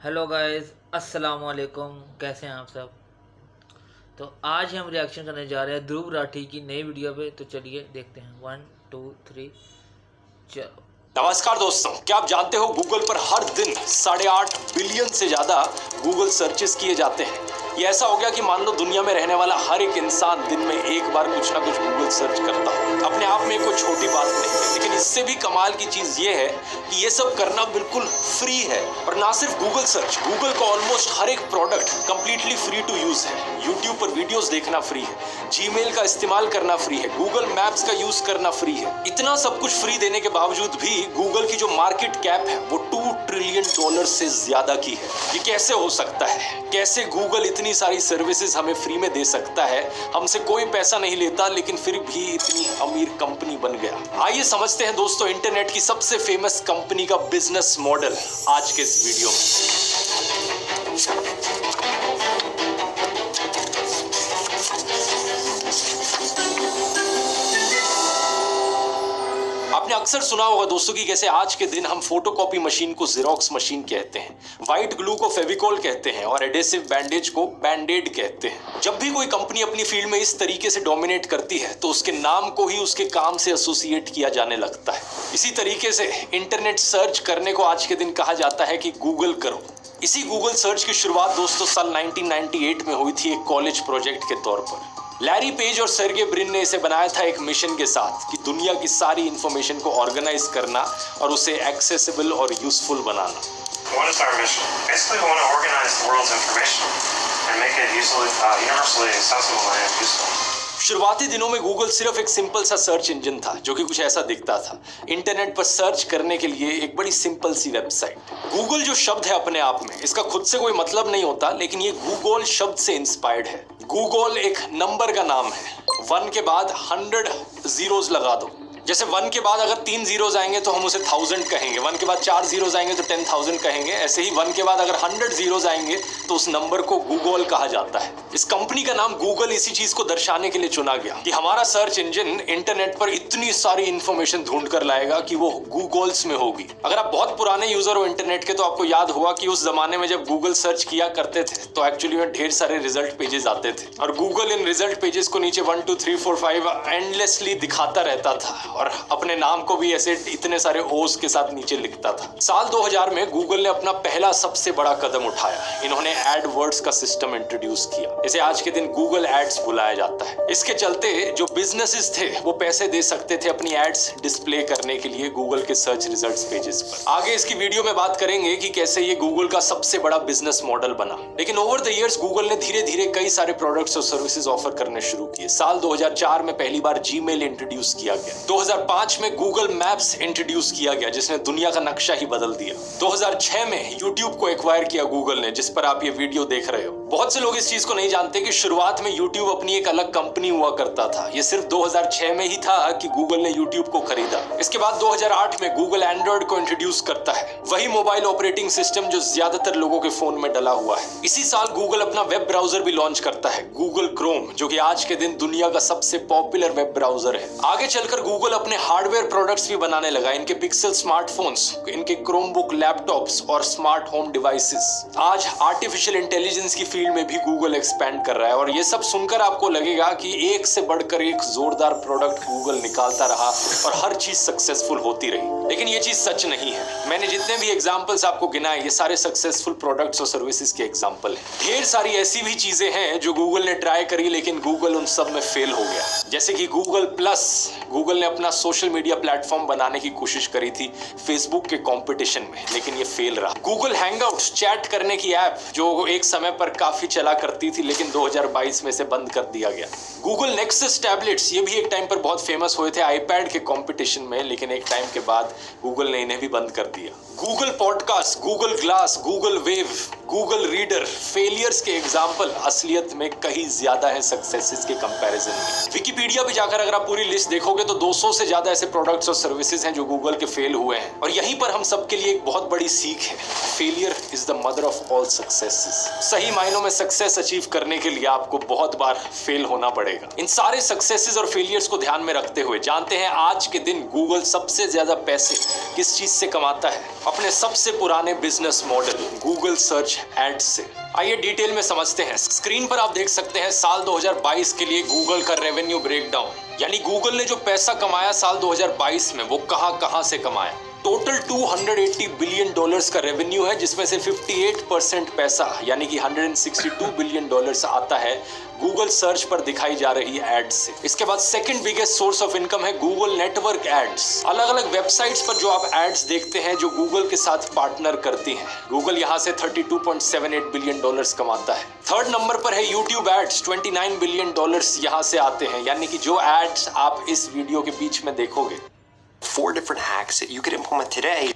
Hello guys, अस्सलाम वालेकुम। कैसे हैं आप सब? तो आज हम रिएक्शन करने जा रहे हैं ध्रुव राठी की नई वीडियो पे। तो चलिए देखते हैं। 1 2 3 चलो। नमस्कार दोस्तों, क्या आप जानते हो गूगल पर हर दिन 8.5 बिलियन से ज्यादा गूगल सर्चेस किए जाते हैं। ये ऐसा हो गया कि मान लो दुनिया में रहने वाला हर एक इंसान दिन में एक बार कुछ ना कुछ गूगल सर्च करता हो। अपने आप में कोई छोटी बात नहीं है, लेकिन इससे भी कमाल की चीज ये है कि ये सब करना बिल्कुल फ्री है। और ना सिर्फ गूगल सर्च, गूगल का ऑलमोस्ट हर एक product completely free to use है। यूट्यूब पर वीडियोस देखना फ्री है, जीमेल का इस्तेमाल करना फ्री है, गूगल मैप्स का यूज करना फ्री है। इतना सब कुछ फ्री देने के बावजूद भी गूगल की जो मार्केट कैप है वो $2 ट्रिलियन से ज्यादा की है। ये कैसे हो सकता है? कैसे गूगल इतनी सारी सर्विसेज हमें फ्री में दे सकता है? हमसे कोई पैसा नहीं लेता, लेकिन फिर भी इतनी अमीर कंपनी बन गया। आइए समझते हैं दोस्तों इंटरनेट की सबसे फेमस कंपनी का बिजनेस मॉडल आज के इस वीडियो में। आपने अक्सर सुना होगा दोस्तों कि कैसे आज के दिन हम फोटोकॉपी मशीन को जेरोक्स मशीन कहते हैं, व्हाइट ग्लू को फेविकोल कहते हैं और एडेसिव बैंडेज को बैंडेड कहते हैं। जब भी कोई कंपनी अपनी फील्ड में इस तरीके से डोमिनेट करती है तो उसके नाम को ही उसके काम से एसोसिएट किया जाने लगता है। इसी तरीके से इंटरनेट सर्च करने को आज के दिन कहा जाता है कि गूगल करो। इसी गूगल सर्च की शुरुआत दोस्तों साल 1998 में हुई थी एक कॉलेज प्रोजेक्ट के तौर पर। लैरी पेज और सर्गे ब्रिन ने इसे बनाया था एक मिशन के साथ कि दुनिया की सारी इंफॉर्मेशन को ऑर्गेनाइज करना और उसे एक्सेसिबल और useful banana. What is our mission? Basically, we want to organize the world's information and make it universally accessible and useful. शुरुआती दिनों में गूगल सिर्फ एक सिंपल सा सर्च इंजन था जो कि कुछ ऐसा दिखता था। इंटरनेट पर सर्च करने के लिए एक बड़ी सिंपल सी वेबसाइट। गूगल जो शब्द है अपने आप में, इसका खुद से कोई मतलब नहीं होता, लेकिन ये गूगल शब्द से इंस्पायर्ड है। गूगल एक नंबर का नाम है। 1 के बाद 100 जीरोस लगा दो। जैसे 1 के बाद अगर 3 जीरोस आएंगे तो हम उसे 1000 कहेंगे, 1 के बाद 4 जीरोस आएंगे तो 10,000 कहेंगे। ऐसे ही 1 के बाद अगर 100 जीरोस आएंगे तो उस नंबर को गूगल कहा जाता है। इस कंपनी का नाम गूगल इसी चीज को दर्शाने के लिए चुना गया कि हमारा सर्च इंजन इंटरनेट पर इतनी सारी इंफॉर्मेशन ढूंढ कर लाएगा कि वो गूगल्स में होगी। अगर आप बहुत पुराने यूजर हो इंटरनेट के तो आपको याद होगा कि उस जमाने में जब गूगल सर्च किया करते थे तो एक्चुअली में ढेर सारे रिजल्ट पेजेस आते थे और गूगल इन रिजल्ट पेजेस को नीचे 1 2 3 4 5 एंडलेसली दिखाता रहता था और अपने नाम को भी ऐसे इतने सारे ओस के साथ नीचे लिखता था। साल 2000 में गूगल ने अपना पहला सबसे बड़ा कदम उठाया। इन्होंने एडवर्ड्स का सिस्टम इंट्रोड्यूस किया। इसे आज के दिन गूगल एड्स बुलाया जाता है। इसके चलते जो बिजनेसेस थे वो पैसे दे सकते थे अपनी एड्स डिस्प्ले करने के लिए गूगल के सर्च रिजल्ट्स पेजेस पर। आगे इसकी वीडियो में बात करेंगे कि कैसे ये गूगल का सबसे बड़ा बिजनेस मॉडल बना। लेकिन ओवर द इयर्स गूगल ने धीरे धीरे कई सारे प्रोडक्ट्स और सर्विसेज ऑफर करने शुरू किए। साल 2004 में पहली बार जीमेल इंट्रोड्यूस किया गया। 2005 में गूगल मैप्स इंट्रोड्यूस किया गया जिसने दुनिया का नक्शा ही बदल दिया। 2006 में यूट्यूब को एक्वायर किया गूगल ने, जिस पर आप ये वीडियो देख रहे हो। बहुत से लोग इस चीज को नहीं जानते कि शुरुआत में यूट्यूब अपनी एक अलग कंपनी हुआ करता था। ये सिर्फ 2006 में ही था कि गूगल ने यूट्यूब को खरीदा। इसके बाद 2008 में गूगल एंड्रॉइड को इंट्रोड्यूस करता है, वही मोबाइल ऑपरेटिंग सिस्टम जो ज्यादातर लोगों के फोन में डला हुआ है। इसी साल गूगल अपना वेब ब्राउजर भी लॉन्च करता है, गूगल क्रोम, जो कि आज के दिन दुनिया का सबसे पॉपुलर वेब ब्राउजर है। आगे चलकर गूगल अपने हार्डवेयर प्रोडक्ट्स भी बनाने लगा। इनके पिक्सल स्मार्टफोन्स, इनके क्रोमबुक लैपटॉप्स और स्मार्ट होम डिवाइसेस। आज आर्टिफिशियल इंटेलिजेंस की फील्ड में भी गूगल एक्सपैंड कर रहा है और ये सब सुनकर आपको लगेगा कि एक से बढ़कर एक जोरदार प्रोडक्ट गूगल निकालता रहा और हर चीज सक्सेसफुल होती रही। लेकिन ये चीज सच नहीं है। मैंने जितने भी एग्जांपल्स आपको गिनाए ये सारे सक्सेसफुल प्रोडक्ट्स और सर्विसेज के एग्जांपल हैं। ढेर सारी ऐसी भी चीजें हैं जो गूगल ने ट्राई करी लेकिन गूगल उन सब में फेल हो गया। जैसे कि गूगल प्लस, गूगल ने अपना सोशल मीडिया प्लेटफॉर्म बनाने की कोशिश करी थी फेसबुक के कंपटीशन में, लेकिन ये फेल रहा। गूगल हैंगआउट्स, चैट करने की ऐप जो एक समय पर काफी चला करती थी लेकिन 2022 में से बंद कर दिया गया। गूगल नेक्सस टैबलेट्स, ये भी एक टाइम पर बहुत फेमस हुए थे आईपैड के कंपटीशन में, लेकिन एक टाइम के बाद गूगल ने इन्हें भी बंद कर दिया। Google podcast, Google glass, Google wave, Google reader failures के एग्जाम्पल असलियत में कहीं ज्यादा है सक्सेसेस के कंपैरिजन में। विकिपीडिया पे जाकर अगर आप पूरी लिस्ट देखोगे तो 200 200 से ज्यादा ऐसे प्रोडक्ट्स और सर्विसेज हैं जो गूगल के फेल हुए हैं, और यहीं पर हम सबके लिए एक बहुत बड़ी सीख है, failure is the mother of all successes. सही मायनों में सक्सेस अचीव करने के लिए आपको बहुत बार फेल होना पड़ेगा। इन सारे सक्सेसेस और फेलियर्स को ध्यान में रखते हुए जानते हैं आज के दिन गूगल सबसे ज्यादा पैसे किस चीज से कमाता है? अपने सबसे पुराने business model Google search ads से। आइए डिटेल में समझते हैं। स्क्रीन पर आप देख सकते हैं साल 2022 के लिए गूगल का रेवेन्यू ब्रेकडाउन, यानी गूगल ने जो पैसा कमाया साल 2022 में वो कहां से कमाया। टोटल $280 बिलियन का रेवेन्यू है, जिसमें से 58% पैसा यानी कि $162 बिलियन आता है गूगल सर्च पर दिखाई जा रही एड्स से। इसके बाद second biggest source of income है गूगल नेटवर्क एड्स। अलग अलग वेबसाइट्स पर जो आप एड्स देखते हैं जो गूगल के साथ पार्टनर करती हैं, गूगल यहां से $32.78 बिलियन कमाता है। थर्ड नंबर पर है यूट्यूब एड्स, $29 बिलियन यहां से आते हैं, यानी कि जो एड्स आप इस वीडियो के बीच में देखोगे। 4 different hacks that you could implement today.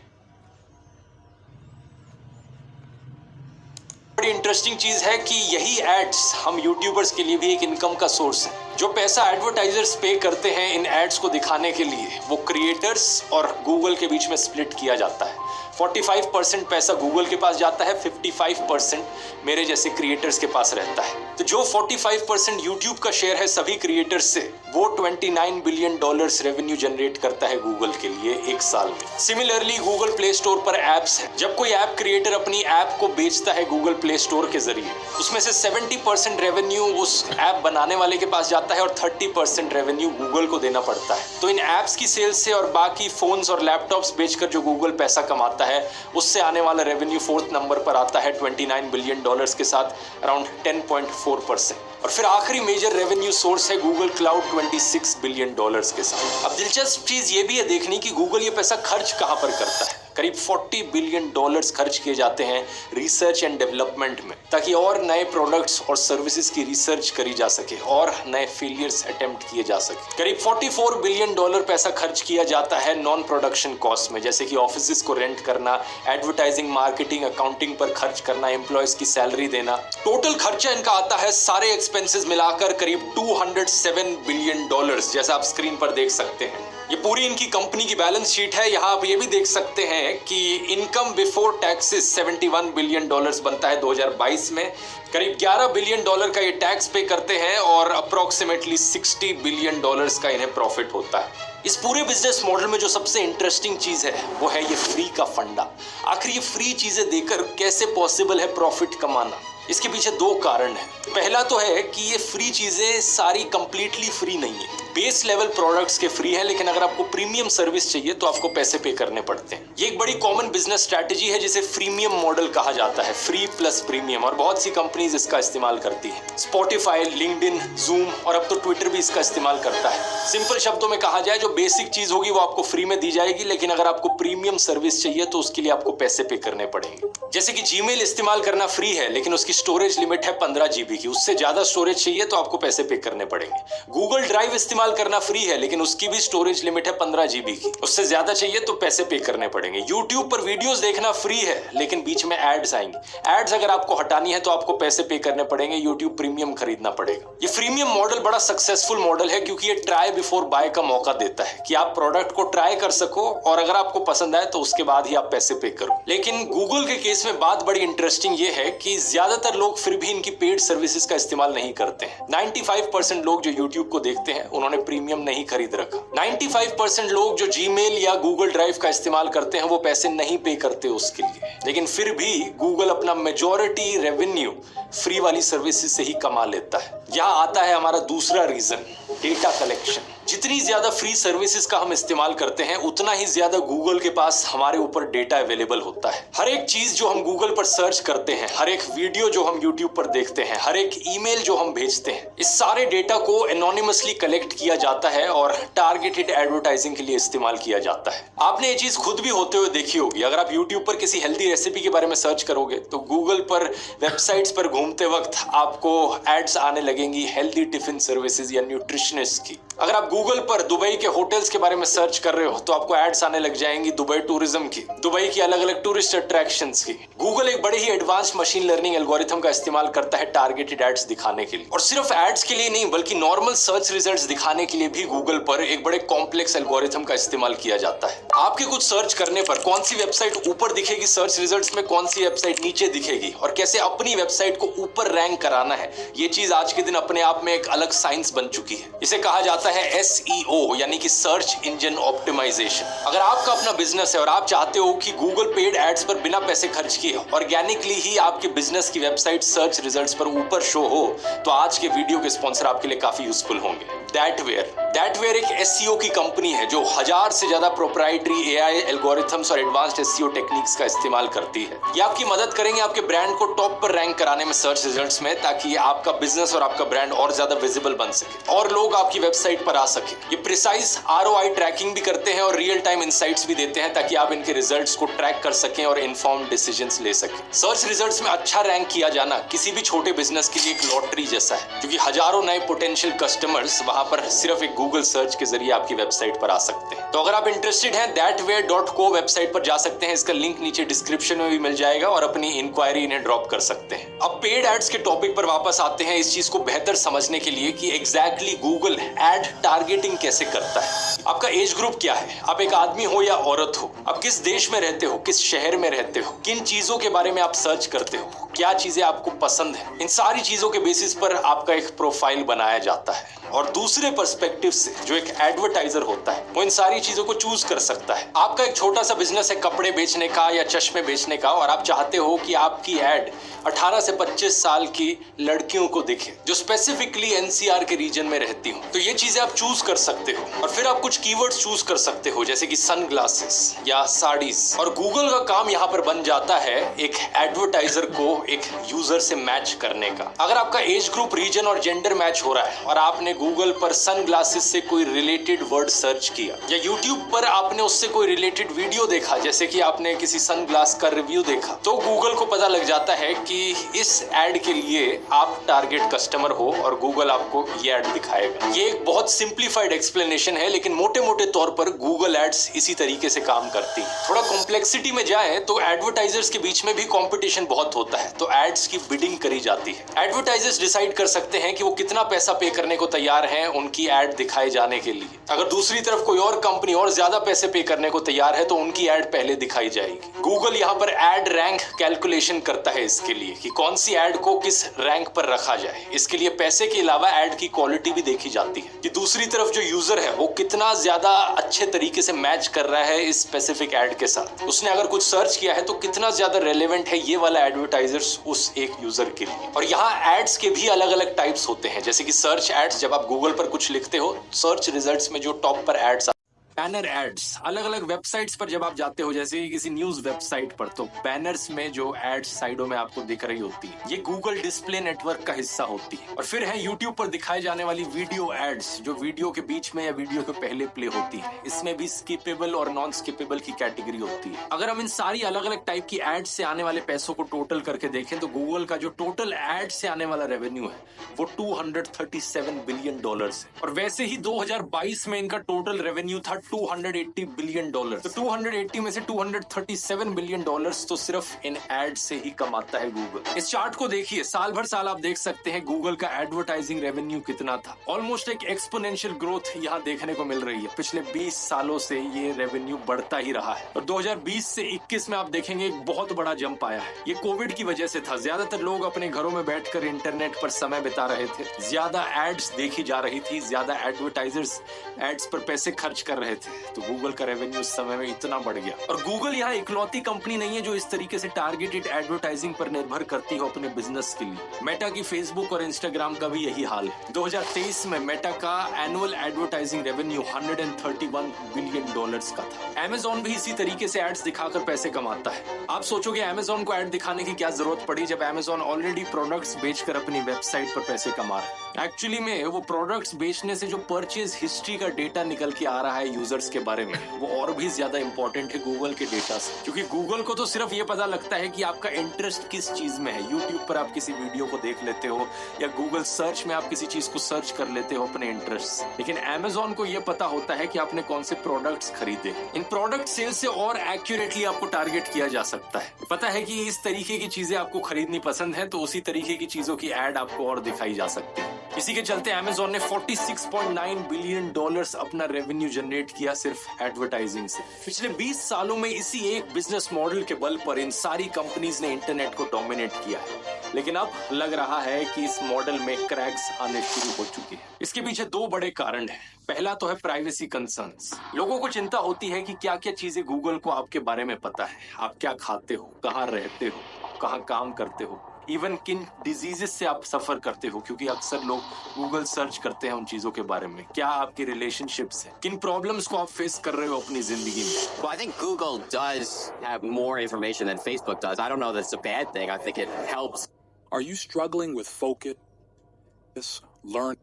बड़ी इंटरेस्टिंग चीज है कि यही एड्स हम यूट्यूबर्स के लिए भी एक इनकम का सोर्स है। जो पैसा एडवर्टाइजर्स पे करते हैं इन एड्स को दिखाने के लिए, वो क्रिएटर्स और गूगल के बीच में स्प्लिट किया जाता है। 45% पैसा गूगल के पास जाता है, 55% मेरे जैसे क्रिएटर्स के पास रहता है। तो जो 45% यूट्यूब का शेयर है सभी क्रिएटर्स से, वो $29 बिलियन रेवेन्यू जनरेट करता है गूगल के लिए एक साल में। सिमिलरली गूगल प्ले स्टोर पर एप्स है। जब कोई ऐप क्रिएटर अपनी ऐप को बेचता है गूगल प्ले स्टोर के जरिए, उसमें से 70% रेवेन्यू उस ऐप बनाने वाले के पास जाता है और 30% रेवेन्यू गूगल को देना पड़ता है। तो इन एप्स की सेल्स से और बाकी फोन्स और लैपटॉप्स बेचकर जो गूगल पैसा कमाता है, उससे आने वाला रेवेन्यू फोर्थ नंबर पर आता है $29 बिलियन के साथ अराउंड 10.4%। और फिर आखिरी मेजर रेवेन्यू सोर्स है गूगल क्लाउड $26 बिलियन के साथ। अब दिलचस्प चीज ये भी है देखने की गूगल ये पैसा खर्च कहां पर करता है। करीब $40 बिलियन खर्च किए जाते हैं रिसर्च एंड डेवलपमेंट में, ताकि और नए प्रोडक्ट्स और सर्विसेज की रिसर्च करी जा सके और नए फेलियर्स अटेम्प्ट किए जा सके। करीब $44 बिलियन पैसा खर्च किया जाता है नॉन प्रोडक्शन कॉस्ट में, जैसे कि ऑफिसेज को रेंट करना, एडवर्टाइजिंग, मार्केटिंग, अकाउंटिंग पर खर्च करना, एम्प्लॉयज की सैलरी देना। टोटल खर्चा इनका आता है सारे एक्सपेंसेस मिलाकर करीब $207 बिलियन, जैसा आप स्क्रीन पर देख सकते हैं। ये पूरी इनकी कंपनी की बैलेंस शीट है। यहाँ आप ये भी देख सकते हैं कि इनकम बिफोर टैक्सेस $71 बिलियन बनता है 2022 में। करीब $11 बिलियन का ये टैक्स पे करते हैं और अप्रोक्सीमेटली $60 बिलियन का इन्हें प्रॉफिट होता है। इस पूरे बिजनेस मॉडल में जो सबसे इंटरेस्टिंग चीज है वो है ये फ्री का फंडा। आखिर ये फ्री चीजें देकर कैसे पॉसिबल है प्रॉफिट कमाना? इसके पीछे 2 कारण है। पहला तो है कि ये फ्री चीजें सारी कंप्लीटली फ्री नहीं है। बेस लेवल प्रोडक्ट्स के फ्री है, लेकिन अगर आपको प्रीमियम सर्विस चाहिए तो आपको पैसे पे करने पड़ते हैं। ये एक बड़ी कॉमन बिजनेस स्ट्रैटेजी है जिसे फ्रीमियम मॉडल कहा जाता है, फ्री प्लस प्रीमियम, और बहुत सी कंपनीज इसका इस्तेमाल करती है। स्पॉटिफाई, लिंक्डइन, जूम और अब तो ट्विटर भी इसका इस्तेमाल करता है। सिंपल शब्दों में कहा जाए, जो बेसिक चीज होगी वो आपको फ्री में दी जाएगी, लेकिन अगर आपको प्रीमियम सर्विस चाहिए तो उसके लिए आपको पैसे पे करने पड़ेंगे। जैसे कि जीमेल इस्तेमाल करना फ्री है, लेकिन उसकी स्टोरेज लिमिट है 15 GB की। उससे ज्यादा स्टोरेज चाहिए तो आपको पैसे पे करने पड़ेंगे। गूगल ड्राइव इस्तेमाल करना फ्री है, लेकिन उसकी भी स्टोरेज लिमिट है 15 GB की। उससे ज्यादा चाहिए तो पैसे पे करने पड़ेंगे। यूट्यूब पर वीडियोस देखना फ्री है, लेकिन बीच में एड्स आएंगे। एड्स अगर आपको हटानी है तो आपको पैसे पे करने पड़ेंगे, यूट्यूब प्रीमियम खरीदना पड़ेगा। ये फ्रीमियम मॉडल बड़ा सक्सेसफुल मॉडल है, क्योंकि ये ट्राई बिफोर बाय का मौका देता है कि आप प्रोडक्ट को ट्राई कर सको और अगर आपको पसंद आए तो उसके बाद ही आप पैसे पे करो। लेकिन गूगल के केस में बात बड़ी इंटरेस्टिंग ये है कि ज्यादातर लोग फिर भी इनकी पेड सर्विसेज का इस्तेमाल नहीं करते हैं। 95% लोग जो यूट्यूब को देखते हैं उन्होंने प्रीमियम नहीं खरीद रखा। 95% लोग जो जीमेल या गूगल ड्राइव का इस्तेमाल करते हैं वो पैसे नहीं पे करते उसके लिए, लेकिन फिर भी गूगल अपना मेजॉरिटी रेवेन्यू फ्री वाली सर्विसेज से ही कमा लेता है। यहाँ आता है हमारा दूसरा रीजन, डेटा कलेक्शन। जितनी ज्यादा फ्री सर्विसेज का हम इस्तेमाल करते हैं उतना ही ज्यादा गूगल के पास हमारे ऊपर डेटा अवेलेबल होता है। हर एक चीज जो हम गूगल पर सर्च करते हैं, हर एक वीडियो जो हम यूट्यूब पर देखते हैं, हर एक ईमेल जो हम भेजते हैं, इस सारे डेटा को एनोनिमसली कलेक्ट किया जाता है और टारगेटेड एडवर्टाइजिंग के लिए इस्तेमाल किया जाता है। आपने ये चीज खुद भी होते हुए देखी होगी। अगर आप यूट्यूब पर किसी हेल्दी रेसिपी के बारे में सर्च करोगे तो गूगल पर वेबसाइट्स पर घूमते वक्त आपको एड्स आने लगेंगी हेल्दी टिफिन सर्विसेज या न्यूट्रिशनिस्ट की। अगर आप गूगल पर दुबई के होटल्स के बारे में सर्च कर रहे हो तो आपको एड्स आने लग जाएंगी दुबई टूरिज्म की, दुबई की अलग अलग टूरिस्ट अट्रैक्शंस की। गूगल एक बड़े ही एडवांस्ड मशीन लर्निंग एल्गोरिथम का इस्तेमाल करता है टारगेटेड एड्स दिखाने के लिए, और सिर्फ एड्स के लिए नहीं बल्कि नॉर्मल सर्च रिजल्ट्स दिखाने के लिए भी गूगल पर एक बड़े कॉम्प्लेक्स एल्गोरिथम का इस्तेमाल किया जाता है। आपके कुछ सर्च करने पर कौन सी वेबसाइट ऊपर दिखेगी सर्च रिजल्ट्स में, कौन सी वेबसाइट नीचे दिखेगी, और कैसे अपनी वेबसाइट को ऊपर रैंक कराना है, ये चीज आज के दिन अपने आप में एक अलग साइंस बन चुकी है। इसे कहा जाता है SEO यानी कि सर्च इंजन ऑप्टिमाइजेशन। अगर आपका अपना बिजनेस है और आप चाहते हो कि गूगल पेड एड्स पर बिना पैसे खर्च किए ऑर्गेनिकली ही आपके बिजनेस की वेबसाइट सर्च रिजल्ट्स पर ऊपर शो हो, तो आज के वीडियो के स्पॉन्सर आपके लिए काफी यूजफुल होंगे। दैटवेयर एक SEO की कंपनी है जो 1000 से ज्यादा प्रोप्राइटरी AI एल्गोरिथम्स और एडवांस्ड SEO टेक्निक्स का इस्तेमाल करती है। ये आपकी मदद करेंगे आपके ब्रांड को टॉप पर रैंक कराने में सर्च रिजल्ट्स में, ताकि आपका बिजनेस और आपका ब्रांड और ज्यादा विजिबल बन सके और लोग आपकी वेबसाइट पर आ सके। ये प्रिसाइज ROI ट्रैकिंग भी करते हैं और रियल टाइम इंसाइट्स भी देते हैं, ताकि आप इनके रिजल्ट्स को ट्रैक कर सकें और इन्फॉर्म्ड डिसीजंस ले सकें। सर्च रिजल्ट्स में अच्छा रैंक किया जाना किसी भी छोटे बिजनेस के लिए एक लॉटरी जैसा है, क्योंकि हजारों नए पोटेंशियल कस्टमर्स वहां पर सिर्फ एक गूगल सर्च के जरिए आपकी वेबसाइट पर आ सकते हैं। तो अगर आप इंटरेस्टेड हैं thatware.co वेबसाइट पर जा सकते हैं, इसका लिंक नीचे डिस्क्रिप्शन में भी मिल जाएगा, और अपनी इंक्वायरी इन्हें ड्रॉप कर सकते हैं। अब पेड एड्स के टॉपिक पर वापस आते हैं, इस चीज को बेहतर समझने के लिए कि एग्जैक्टली गूगल एड टारगेटिंग कैसे करता है। आपका एज ग्रुप क्या है, आप एक आदमी हो या औरत हो, आप किस देश में रहते हो, किस शहर में रहते हो, किन चीजों के बारे में आप सर्च करते हो, क्या चीजें आपको पसंद है, इन सारी चीजों के बेसिस पर आपका एक प्रोफाइल बनाया जाता है। और दूसरे पर्सपेक्टिव से जो एक एडवर्टाइजर होता है वो इन सारी चीजों को चूज कर सकता है। आपका एक छोटा सा बिजनेस है कपड़े बेचने का या चश्मे बेचने का, और आप चाहते हो कि आपकी एड 18 से 25 साल की लड़कियों को दिखे जो स्पेसिफिकली NCR के रीजन में रहती हो, तो ये चीजें आप चूज कर सकते हो। और फिर आप कुछ कीवर्ड्स चूज कर सकते हो जैसे कि सनग्लासेस या साड़ीज, और गूगल का काम यहाँ पर बन जाता है एक एडवर्टाइजर को एक यूजर से मैच करने का। अगर आपका एज ग्रुप, रीजन और जेंडर मैच हो रहा है और आपने गूगल पर सनग्लासेस से कोई रिलेटेड वर्ड सर्च किया, या यूट्यूब पर आपने उससे कोई रिलेटेड वीडियो देखा जैसे कि आपने किसी सनग्लास का रिव्यू देखा, तो गूगल को पता लग जाता है कि इस एड के लिए आप टारगेट कस्टमर हो और गूगल आपको ये एड दिखाएगा। ये एक बहुत सिंप्लीफाइड एक्सप्लेनेशन है, लेकिन मोटे मोटे तौर पर गूगल एड्स इसी तरीके से काम करती है। थोड़ा कॉम्प्लेक्सिटी में जाए तो एडवर्टाइजर्स के बीच में भी कंपटीशन बहुत होता है, तो एड्स की बिडिंग करी जाती है। एडवर्टाइजर्स डिसाइड कर सकते हैं कि वो कितना पैसा पे करने को तैयार हैं उनकी एड दिखाए जाने के लिए। अगर दूसरी तरफ कोई और कंपनी और ज्यादा पैसे पे करने को तैयार है तो उनकी एड पहले दिखाई जाएगी। गूगल यहाँ पर एड रैंक कैलकुलेशन करता है इसके लिए कि कौन सी एड को किस रैंक पर रखा जाए। इसके लिए पैसे के अलावा एड की क्वालिटी भी देखी जाती है कि दूसरी तरफ जो यूजर है वो कितना ज्यादा अच्छे तरीके से मैच कर रहा है इस स्पेसिफिक एड के साथ। उसने अगर कुछ सर्च किया है तो कितना ज्यादा रेलेवेंट है ये वाला एडवर्टाइजर्स उस एक यूजर के लिए। और यहाँ एड्स के भी अलग अलग टाइप्स होते हैं, जैसे कि सर्च एड्स, जब आप गूगल पर कुछ लिखते हो सर्च रिजल्ट्स में जो टॉप पर एड्स, बैनर एड्स, अलग अलग वेबसाइट्स पर जब आप जाते हो जैसे कि किसी न्यूज वेबसाइट पर, तो बैनर्स में जो एड्स साइडों में आपको दिख रही होती है ये गूगल डिस्प्ले नेटवर्क का हिस्सा होती है। और फिर है यूट्यूब पर दिखाए जाने वाली वीडियो एड्स जो वीडियो के बीच में या वीडियो के पहले प्ले होती है। इसमें भी स्किपेबल और नॉन स्किपेबल की कैटेगरी होती है। अगर हम इन सारी अलग अलग टाइप की एड्स से आने वाले पैसों को टोटल करके देखें तो गूगल का जो टोटल एड्स से आने वाला रेवेन्यू है वो $237 बिलियन है। और वैसे ही 2022 में इनका टोटल रेवेन्यू था $280 बिलियन। तो 280 में से $237 बिलियन तो सिर्फ इन एड से ही कमाता है गूगल। इस चार्ट को देखिए, साल भर साल आप देख सकते हैं गूगल का एडवर्टाइजिंग रेवेन्यू कितना था। ऑलमोस्ट एक एक्सपोनेंशियल ग्रोथ यहाँ देखने को मिल रही है। पिछले 20 सालों से ये रेवेन्यू बढ़ता ही रहा है और 2020 से 21 में आप देखेंगे एक बहुत बड़ा जंप आया है। ये कोविड की वजह से था। ज्यादातर लोग अपने घरों में बैठकर इंटरनेट पर समय बिता रहे थे, ज्यादा एड्स देखी जा रही थी, ज्यादा एडवर्टाइजर्स एड्स पर पैसे खर्च कर रहे थे, तो गूगल का रेवेन्यू उस समय में इतना बढ़ गया। और गूगल यहाँ इकलौती कंपनी नहीं है जो इस तरीके से टारगेटेड एडवर्टाइजिंग पर निर्भर करती हो अपने बिजनेस के लिए। मेटा की फेसबुक और इंस्टाग्राम का भी यही हाल है। 2023 में मेटा का एनुअल एडवर्टाइजिंग रेवेन्यू $131 बिलियन का था। Amazon भी इसी तरीके से एड्स दिखाकर पैसे कमाता है। आप सोचोगे Amazon को एड दिखाने की क्या जरूरत पड़ी जब Amazon ऑलरेडी प्रोडक्ट्स बेचकर अपनी वेबसाइट पर पैसे कमा रहा है। एक्चुअली में वो प्रोडक्ट्स बेचने से जो परचेज हिस्ट्री का डेटा निकल के आ रहा है यूजर्स के बारे में वो और भी ज्यादा इंपॉर्टेंट है गूगल के डेटा से, क्योंकि गूगल को तो सिर्फ ये पता लगता है कि आपका इंटरेस्ट किस चीज में है। यूट्यूब पर आप किसी वीडियो को देख लेते हो या गूगल सर्च में आप किसी चीज को सर्च कर लेते हो अपने इंटरेस्ट से, लेकिन अमेजोन को ये पता होता है कि आपने कौन से प्रोडक्ट्स खरीदे। इन प्रोडक्ट सेल से और एक्यूरेटली आपको टारगेट किया जा सकता है। पता है कि इस तरीके की चीजें आपको खरीदनी पसंद है, तो उसी तरीके की चीजों की एड आपको और दिखाई जा सकती है। इसी के चलते अमेजोन ने $46.9 बिलियन अपना रेवेन्यू जनरेट किया सिर्फ एडवर्टाइजिंग से। पिछले 20 सालों में इसी एक बिजनेस मॉडल के बल पर इन सारी कंपनीज ने इंटरनेट को डोमिनेट किया है, लेकिन अब लग रहा है कि इस मॉडल में क्रैक्स आने शुरू हो चुके हैं। इसके पीछे दो बड़े कारण हैं। पहला तो है प्राइवेसी कंसर्न्स। लोगों को चिंता होती है कि क्या क्या चीजें गूगल को आपके बारे में पता है, आप क्या खाते हो, कहाँ रहते हो, कहाँ काम करते हो, इवन किन डिजीजेस से आप सफर करते हो, क्योंकि अक्सर लोग गूगल सर्च करते हैं उन चीजों के बारे में। क्या आपके रिलेशनशिप्स हैं, किन प्रॉब्लम्स को आप फेस कर रहे हो अपनी जिंदगी में। Well, I think Google does have more information than Facebook does. I don't know that it's a bad thing. I think it helps. Are you struggling with focus, learn?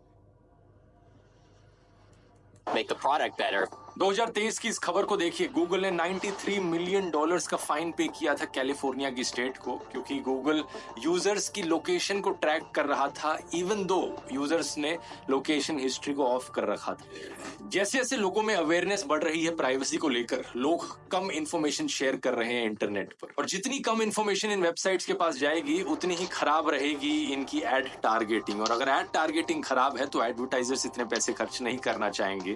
Make the product better. 2023 की इस खबर को देखिए। Google ने $93 million का fine पे किया था कैलिफोर्निया की स्टेट को, क्योंकि गूगल यूजर्स की लोकेशन को ट्रैक कर रहा था, इवन दो यूजर्स ने लोकेशन हिस्ट्री को ऑफ कर रखा था। जैसे जैसे लोगों में अवेयरनेस बढ़ रही है प्राइवेसी को लेकर, लोग कम इंफॉर्मेशन शेयर कर रहे हैं इंटरनेट पर, और जितनी कम इंफॉर्मेशन इन वेबसाइट्स के पास जाएगी उतनी ही खराब रहेगी इनकी एड टारगेटिंग। और अगर एड टारगेटिंग खराब है तो एडवर्टाइजर्स इतने पैसे खर्च नहीं करना चाहेंगे,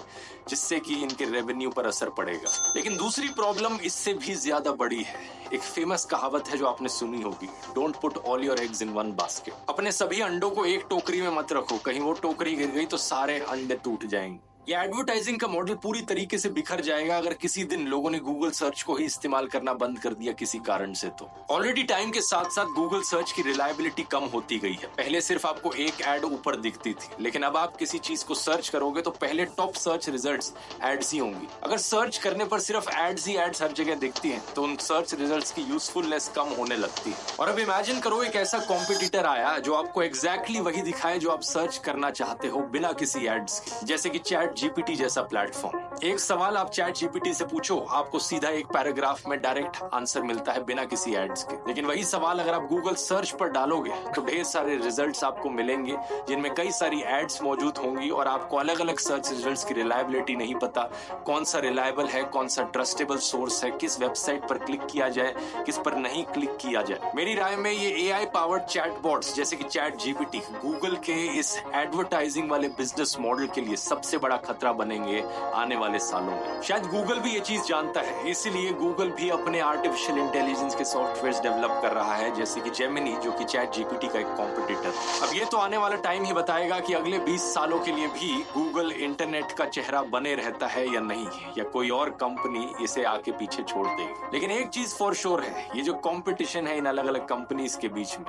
जिससे कि इनके रेवेन्यू पर असर पड़ेगा। लेकिन दूसरी प्रॉब्लम इससे भी ज्यादा बड़ी है। एक फेमस कहावत है जो आपने सुनी होगी, don't put all your eggs in one basket. अपने सभी अंडों को एक टोकरी में मत रखो, कहीं वो टोकरी गिर गई तो सारे अंडे टूट जाएंगे। ये एडवर्टाइजिंग का मॉडल पूरी तरीके से बिखर जाएगा अगर किसी दिन लोगों ने गूगल सर्च को ही इस्तेमाल करना बंद कर दिया किसी कारण से। तो ऑलरेडी टाइम के साथ साथ गूगल सर्च की रिलायबिलिटी कम होती गई है। पहले सिर्फ आपको एक एड ऊपर दिखती थी, लेकिन अब आप किसी चीज को सर्च करोगे तो पहले टॉप सर्च रिजल्ट्स एड्स ही होंगी। अगर सर्च करने पर सिर्फ एड्स ही एड्स हर जगह दिखती हैं, तो उन सर्च रिजल्ट्स की यूजफुलनेस कम होने लगती है। और अब इमेजिन करो एक ऐसा कॉम्पिटिटर आया जो आपको एग्जैक्टली वही दिखाए जो आप सर्च करना चाहते हो बिना किसी एड्स के, जैसे कि चैट जीपीटी जैसा प्लेटफॉर्म। एक सवाल आप चैट जीपीटी से पूछो, आपको सीधा एक पैराग्राफ में डायरेक्ट आंसर मिलता है बिना किसी एड्स के। लेकिन वही सवाल अगर आप गूगल सर्च पर डालोगे तो ढेर सारे रिजल्ट्स आपको मिलेंगे जिनमें कई सारी एड्स मौजूद होंगी, और आपको अलग अलग सर्च रिजल्ट्स की रिलायबिलिटी नहीं पता, कौन सा रिलायबल है, कौन सा ट्रस्टेबल सोर्स है, किस वेबसाइट पर क्लिक किया जाए, किस पर नहीं क्लिक किया जाए। मेरी राय में ये एआई पावर्ड चैटबॉट्स जैसे कि चैट जीपीटी गूगल के इस एडवर्टाइजिंग वाले बिजनेस मॉडल के लिए सबसे बड़ा खतरा बनेंगे आने वाले सालों में। शायद गूगल भी ये चीज जानता है, इसीलिए गूगल भी अपने आर्टिफिशियल इंटेलिजेंस के सॉफ्टवेयर डेवलप कर रहा है, जैसे कि जेमिनी जो कि चैट जीपीटी का एक कॉम्पिटिटर। अब ये तो आने वाला टाइम ही बताएगा कि अगले 20 सालों के लिए भी गूगल इंटरनेट का चेहरा बने रहता है या नहीं, या कोई और कंपनी इसे आके पीछे छोड़ देगी। लेकिन एक चीज फॉर श्योर है, ये जो कॉम्पिटिशन है इन अलग अलग कंपनीज के बीच में,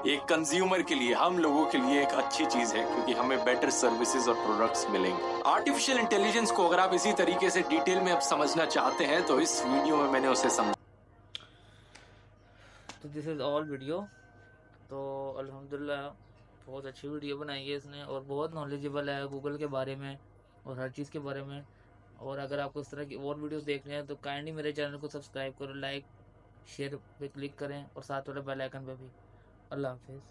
एक कंज्यूमर के लिए, हम लोगों के लिए एक अच्छी चीज है, क्योंकि हमें बेटर सर्विसेज और प्रोडक्ट्स मिलेंगे। आर्टिफिशियल इंटेलिजेंस को अगर आप इसी तरीके से डिटेल में अब समझना चाहते हैं तो इस वीडियो में मैंने उसे समझा। तो दिस इज़ ऑल वीडियो। तो अल्हम्दुलिल्लाह बहुत अच्छी वीडियो बनाई है इसने, और बहुत नॉलेजेबल है गूगल के बारे में और हर चीज़ के बारे में। और अगर आपको इस तरह की और वीडियोस देखने हैं तो काइंडली मेरे चैनल को सब्सक्राइब करो, लाइक शेयर पे क्लिक करें, और साथ वाले बेल आइकन पे भी। अल्लाह हाफिज़।